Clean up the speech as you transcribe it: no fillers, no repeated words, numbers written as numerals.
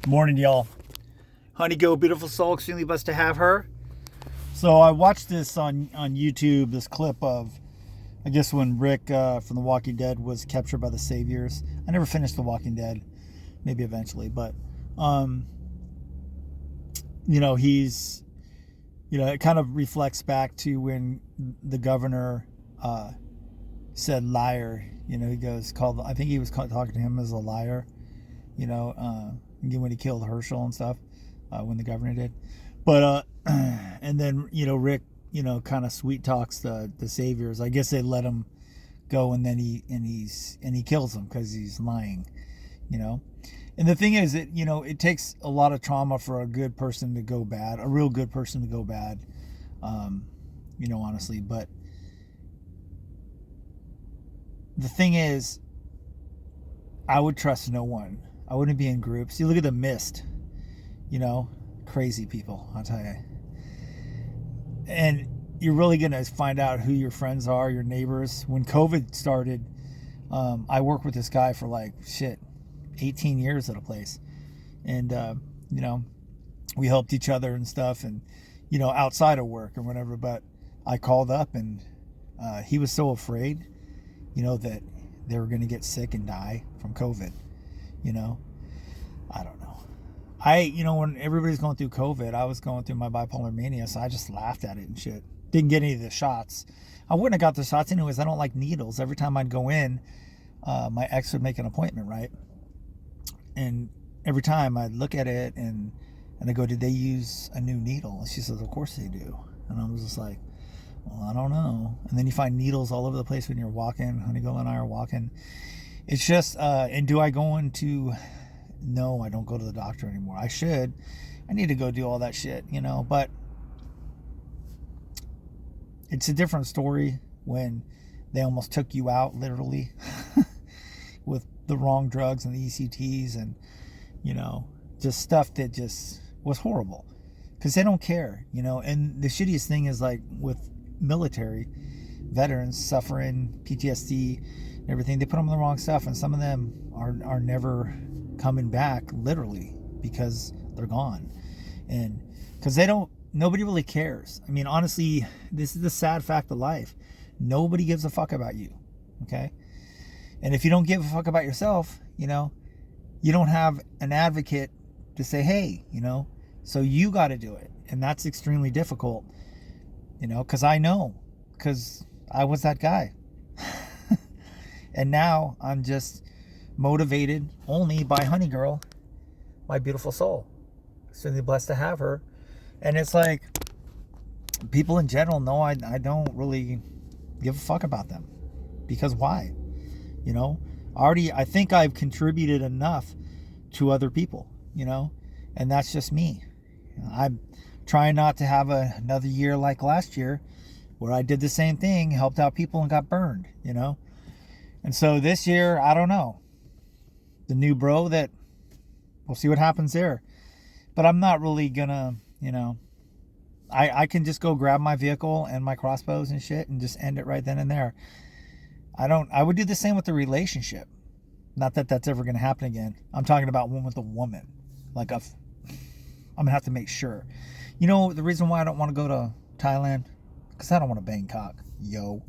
Morning, y'all. Honey Go, beautiful soul, extremely blessed to have her. So I watched this on YouTube, this clip of, I guess, when Rick from The Walking Dead was captured by the Saviors. I never finished The Walking Dead, maybe eventually, but, he's, it kind of reflects back to when the governor said liar. He goes, I think he was talking to him as a liar, when he killed Herschel and stuff, when the governor did. But and then Rick kind of sweet talks the Saviors. I guess they let him go, and then he kills him because he's lying. And the thing is, it takes a lot of trauma for a good person to go bad, a real good person to go bad. Honestly, but the thing is, I would trust no one. I wouldn't be in groups. You look at the Mist, crazy people, I'll tell you. And you're really going to find out who your friends are, your neighbors. When COVID started, I worked with this guy for 18 years at a place. And, we helped each other and stuff and, outside of work or whatever. But I called up and he was so afraid, that they were going to get sick and die from COVID. I don't know. When everybody's going through COVID, I was going through my bipolar mania, so I just laughed at it and shit. Didn't get any of the shots. I wouldn't have got the shots anyways. I don't like needles. Every time I'd go in, my ex would make an appointment, right? And every time I'd look at it and I go, did they use a new needle? And she says, of course they do. And I was just like, well, I don't know. And then you find needles all over the place when you're walking. Honey Girl and I are walking. It's just, and do I go into... No, I don't go to the doctor anymore. I should. I need to go do all that shit, but it's a different story when they almost took you out, literally, with the wrong drugs and the ECTs and, just stuff that just was horrible because they don't care, and the shittiest thing is with military veterans suffering PTSD and everything, they put them on the wrong stuff, and some of them are never coming back, literally, because they're gone. And because nobody really cares. I mean, honestly, this is the sad fact of life. Nobody gives a fuck about you. Okay? And if you don't give a fuck about yourself, you don't have an advocate to say, hey, so you got to do it. And that's extremely difficult, because because I was that guy. And now I'm just motivated only by Honey Girl, my beautiful soul. Extremely blessed to have her. And it's people in general know I don't really give a fuck about them. Because why? I think I've contributed enough to other people, and that's just me. I'm trying not to have another year like last year where I did the same thing, helped out people and got burned, And so this year, I don't know. The new bro that we'll see what happens there. But I'm not really gonna, I can just go grab my vehicle and my crossbows and shit and just end it right then and there. I would do the same with the relationship. Not that that's ever going to happen again. I'm talking about one with a woman. I'm going to have to make sure. The reason why I don't want to go to Thailand? Because I don't want to bang cock. Yo.